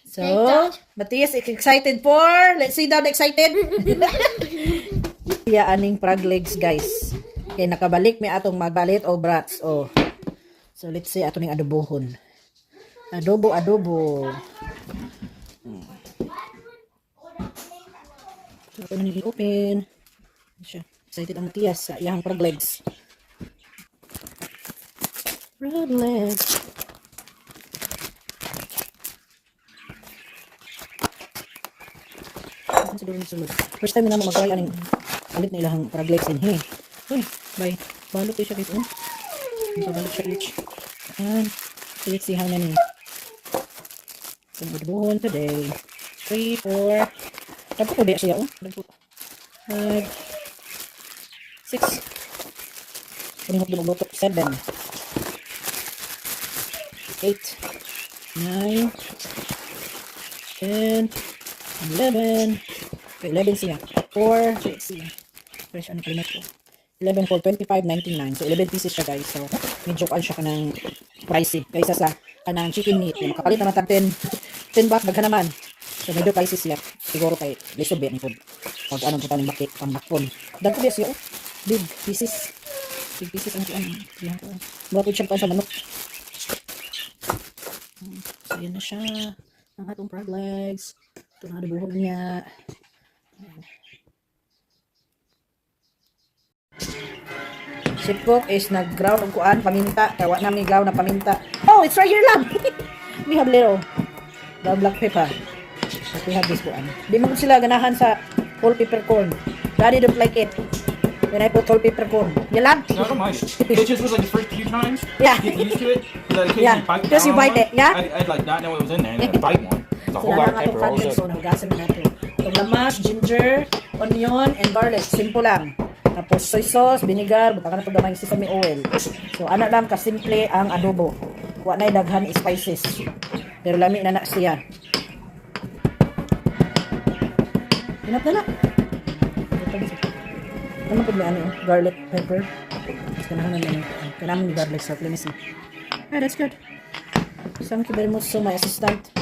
So, Matias, excited for? Let's see down excited. Iya aning Froglegs, guys. Okay, nakabalik may atong magbalit o brats. Oh. So, let's see ato ning adobohon. Adobo. So, ito na nili-open. Siya. Excited ang Matias sa iyang Froglegs. Froglegs. First time na naman mag-try aning alit na ilang Froglegs in here. Uy, bye. Balot siya dito. So, balot siya each. And, so let's see how many. So, adobohon today. 3, 4. Tapos ko di siya, 5, 6. Kanimot din magluto. 7. 8. 9. 10. 11. Okay, 11 siya. 4. Let's see. Fresh ano kalimot ko. 11 for 25.99. So 11 pieces siya, guys. So medyo kan siya kanang pricey kaysa sa kanang chicken meat. Makapalit naman tag 10 baht daghan naman. So medyo pricey siya. Siguro kay lisod ni food. Pag anong puta ng bakit ang bakon. Dagko dia siya. Big pieces. Big pieces ang kuan. Yan ko. Mura siya pa sa manok. So yan na siya. Ang atong Froglegs. Ito na adobohon niya. Si Cook is nag-ground ng kuan, paminta. Tawa na may ground na paminta. Oh, it's right here lang. We have little black pepper. But we have this kuan. Di mo sila ganahan sa whole peppercorn. Daddy don't like it. When I put whole peppercorn. You lang? No, I don't mind it. It just was like the first few times. Yeah. Get used to it. Yeah. Because you bite it. Yeah. I'd like not know what was in there and then bite one. It's a So, whole lot of atong pepper. All of a Froglegs. So, sudden. nagasan na natin. Itong lamas, ginger, onion, and garlic. Simple lang. Tapos soy sauce, vinegar, buta ka na ito gamay sesame oil. So, ana lang kasimple ang adobo. Wa na'y daghan spices. Pero lami na siya. Hinap na. Ano po may ano, garlic pepper. Tapos kanahan na naman. Kanahan ni garlic sauce. Let me see. Ah, that's good. Thank you very much so my assistant.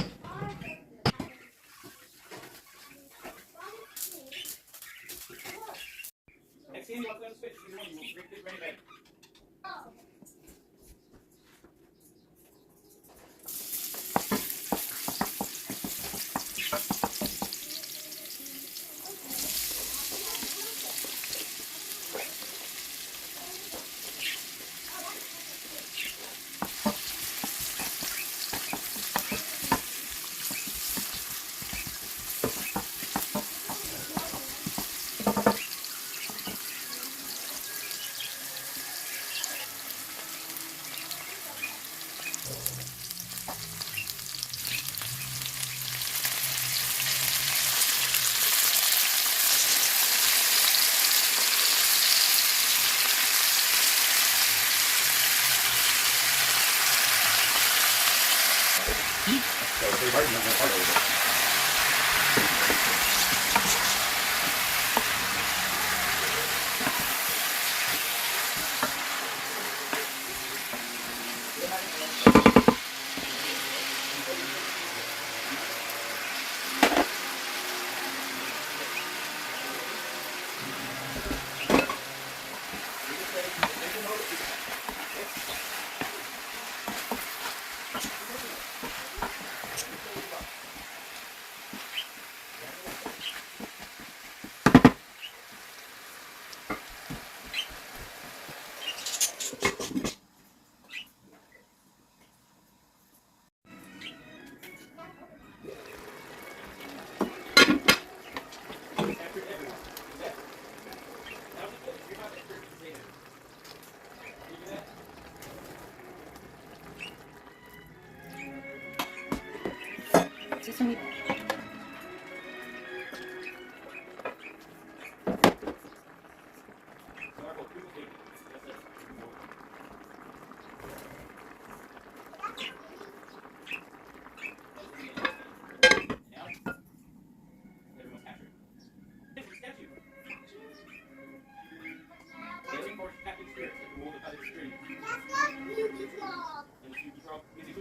Sesame.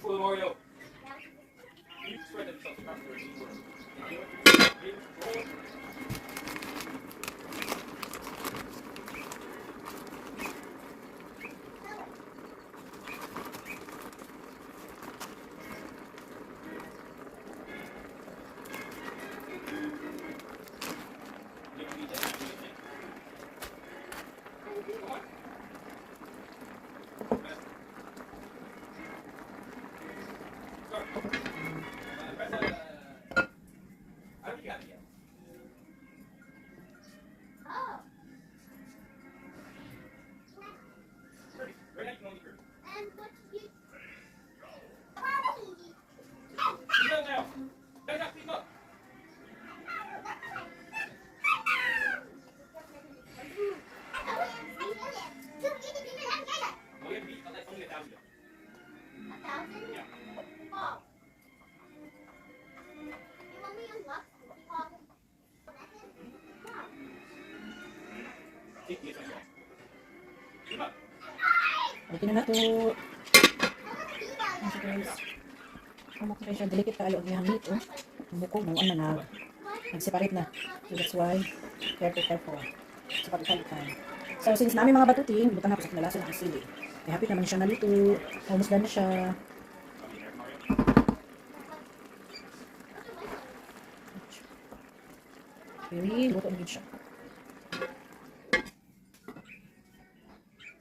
Mario. Okay na na to. Ayan siya guys. Kamu ko siya delicate kaalo ang iyang meat, oh. Ang buko mo na nag-separate na. So that's why careful. So pag-ikan. So since namin mga batuting, butan na ko sa kinalasan ng sili. Kaya hapit naman siya naluto. Almost done na siya. Very luto na siya.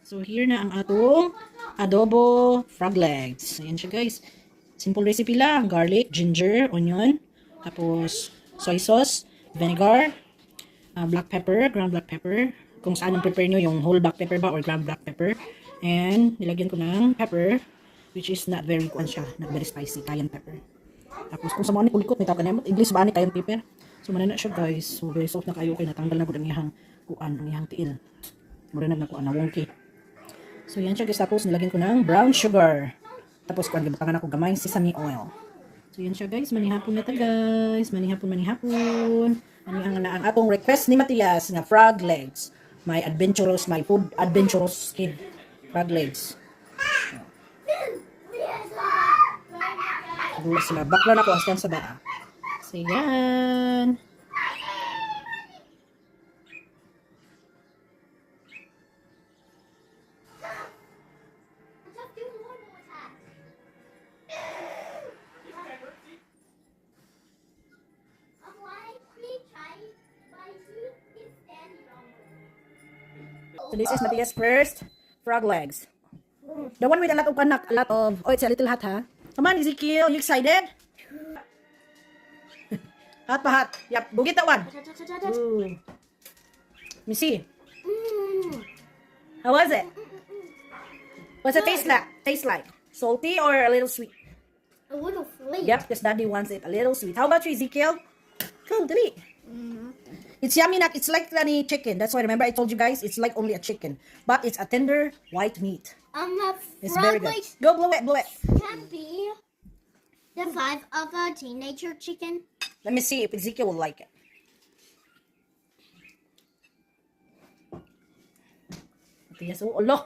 So here na ang atong adobo froglegs. Ayan siya guys. Simple recipe lang. Garlic, ginger, onion, tapos soy sauce, vinegar, black pepper, ground black pepper. Kung saan ang prepare nyo, yung whole black pepper ba or ground black pepper. And nilagyan ko ng pepper, which is not very not very spicy, cayenne pepper. Tapos kung sa mga ni kulikot, may tawag na English ba ni cayenne pepper. So manana siya guys. So very soft na kayo kay natanggal na gud ang iyang kuan, ang iyang tiil. Mura na kuan na wonky. So yan siya guys, tapos nilagyan ko ng brown sugar. Tapos kuan gibutangan ako gamay sesame oil. So yan siya guys, manihapon na ta guys. Manihapon. Ani ang atong request ni Matias nga frog legs. My food adventurous kid. Frog legs. So sila bakla na ko askan sa baa. So yan. So this is Matias' first frog legs. The one with a lot of oh, it's a little hot, huh? Come on, Ezekiel, you excited? Hot pa hot. Yep, go get that one. Ooh. Let me see. How was it? What's it taste like? Salty or a little sweet? A little sweet. Yep, because Daddy wants it a little sweet. How about you, Ezekiel? Come, dali. It's yummy, nak. It's like any chicken. That's why, remember I told you guys, it's like only a chicken. But it's a tender white meat. It's very good. Go blow it. Can be the size of a teenager chicken. Let me see if Ezekiel will like it. Yes, oh, Allah.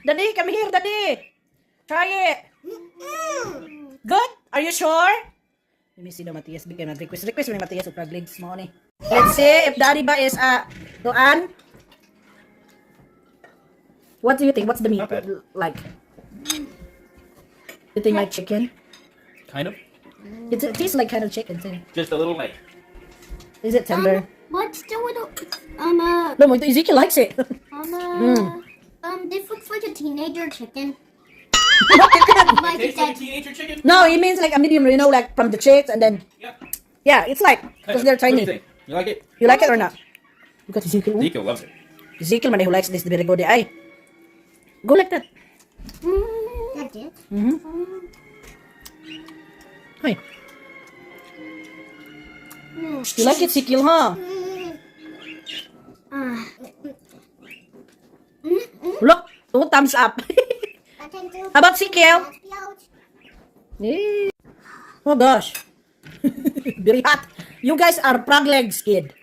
Daddy, come here, Daddy. Try it. Good? Are you sure? Let me see the Matias. Bigyan na request ni Matias o Froglegs mo ni. Let's see if Daddy ba is Doan. What do you think? What's the meat Not bad. like? You think like chicken? Kind of. It tastes like kind of chicken too. Just a little like. Is it tender? But still with No, Ezekiel likes it. this looks like a teenager chicken. It tastes like a teenager chicken. No, it means like a medium, like from the chicks and then Yeah. yeah, it's like because they're What do you tiny. think? You like it? You like it or not? Because Ezekiel, Ezekiel loves it. Ezekiel man who likes this very good. Ay, go like that. That's it. Hey, you like it, Ezekiel, huh? Look, 2 thumbs up. I can do How about Ezekiel? Oh gosh, very hot. You guys are Froglegs kid.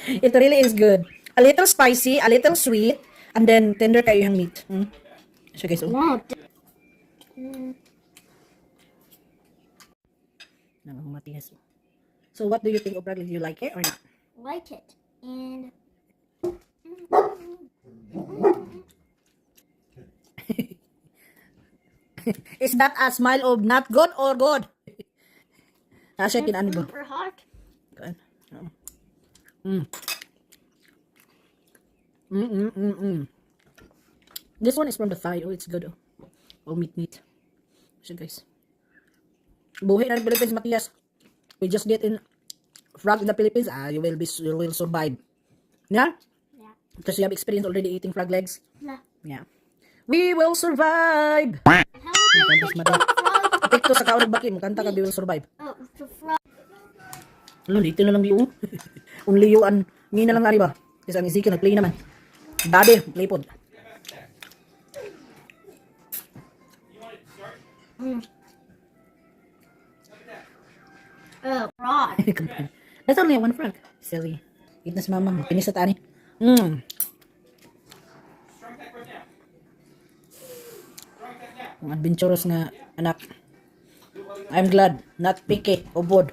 It really is good. A little spicy, a little sweet, and then tender kayo yung meat. So guys, oh. Wow. ng Matias. So what do you think of Froglegs? Do you like it or not? Like it. And Is that a smile of not good or good? Nasa kinaan ba? super hot. Kan. Mm. This one is from the thigh. Oh, it's good. Oh, meat. So guys. Buhay na ng Philippines, Matias. We just get in frog in the Philippines. You will survive. Yeah? Yeah. Because you have experience already eating frog legs. Yeah. Yeah. We will survive. How Kan, do mas you madali. pick frog? Tikto sa kaurag baki mo. Kanta ka, we will survive. Oh, the frog. Ano, dito na lang liyo. Unliyuan. Ngayon na lang nga ba? Kasi ang Ezekiel nag-play naman. Daddy, play pod. Oh, frog. That's only one frog. Silly. Eat na si mama. Pinis sa tani. Ang adventurous nga anak. I'm glad. Not picky. Ubod.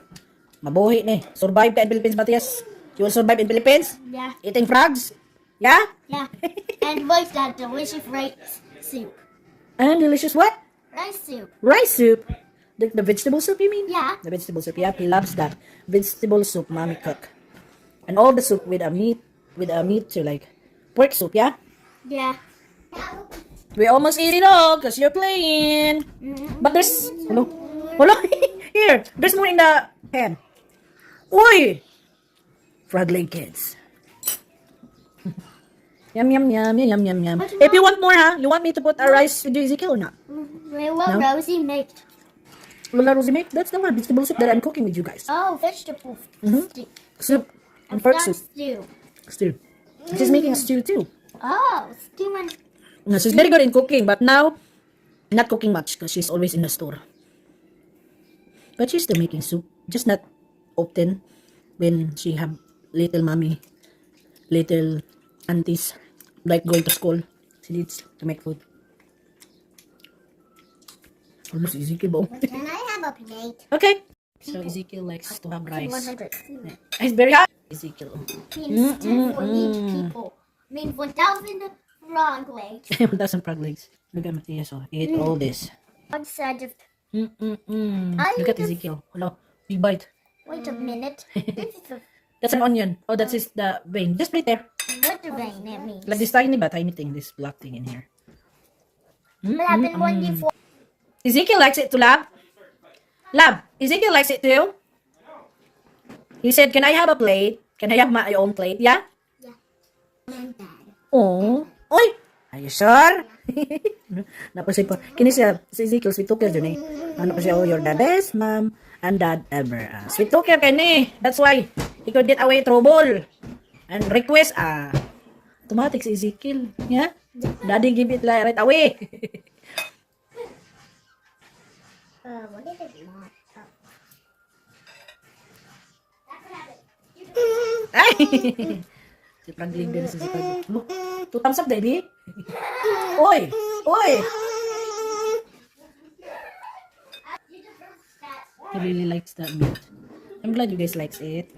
Mabuhi ni. Survive ka in Philippines, Matias. You will survive in Philippines? Yeah. Eating frogs? Yeah? Yeah. And what's that delicious rice soup? And delicious what? Rice soup. Rice soup. The vegetable soup, you mean? Yeah. The vegetable soup. Yeah, he loves that. Vegetable soup, mommy cook. And all the soup with a meat too, like pork soup, yeah? Yeah. We almost eat it all because you're playing. But there's, hello? Here, there's more in the pan. Uy! Frog leg kids. Yum. If you want more, you want me to put a rice with Ezekiel or not? Wait, what No? Rosie made? Lola Rosie make? That's the one, vegetable soup that I'm cooking with you guys. Oh, vegetable stew. Soup and I've pork done soup. stew. Stew. She's making a stew too. Oh, stew and No, she's very good in cooking, but now, not cooking much because she's always in the store. But she's still making soup. Just not often when she have little aunties, like going to school. She needs to make food. Almost Ezekiel. can I have a plate? Okay. So Ezekiel likes to have rice. 100. It's very hot. Ezekiel. Means 10 for each people. Means 1,000 frog legs. That's some Froglegs. Look at Matthias. Oh, eat all this. Outside of. Look at Ezekiel. Hello. Big bite. Wait a minute. This is a. That's an onion. Oh, that's the vein. Just right there. What the vein that means? Like this tiny thing, this black thing in here. But I've been one before. Ezekiel likes it too, Lab. Lab, Ezekiel likes it too. He said, "Can I have a plate? Can I have my own plate?" Yeah. Yeah. And dad. Oh, oy. Are you sure? Napasay pa. Kini siya, si Ezekiel, sweet talker dyan eh. Ano pa siya, oh, you're the best mom and dad ever. Sweet talker ka ni. That's why he could get away trouble. And request, automatic si Ezekiel. Yeah? Daddy give it right away. What is it not? Ay! Si Frogleg din si Frogleg. Look, 2 thumbs up, baby. Oy! Oy! He really likes that meat. I'm glad you guys likes it.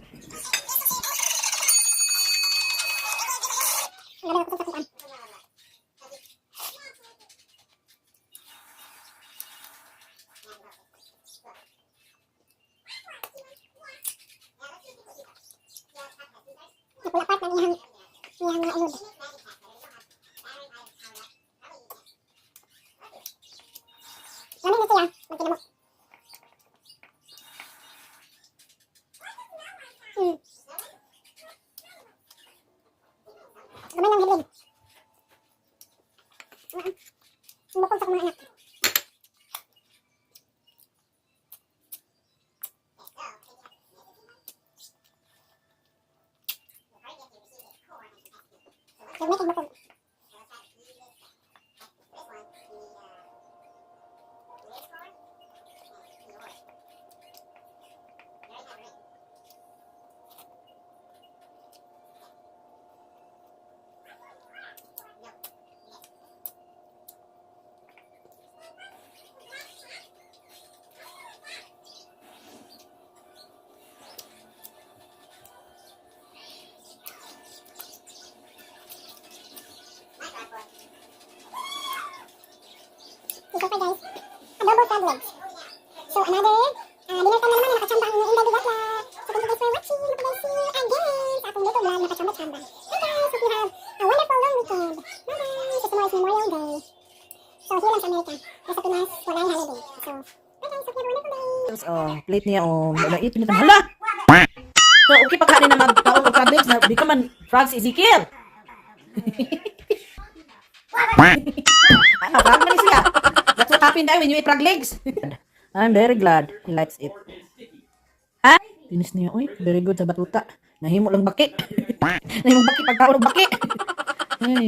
for guys. Adobo Froglegs. So another dinner time na naman, nakachamba ang Inday Bigatla. So thank you guys for watching. Hope you guys see you again sa ating YouTube vlog, nakachamba-chamba. Hey guys, hope you have a wonderful long weekend. Bye-bye. So tomorrow is Memorial Day. So here lang sa Amerika. Sa Pinas, wala yung holiday. So, bye guys, hope you have a wonderful day. Oh, plate niya, oh, mait niya. Hala! So, okay pa kanin na magkaon og Froglegs na di ka man frogs Ezekiel. Ano, frog man siya. That's what happened when you eat Froglegs. I'm very glad he likes it. Ha? Pinis niya, oy, very good sa batuta. Nahimo lang baki. Nahimo baki pagkaon og baki. Ay.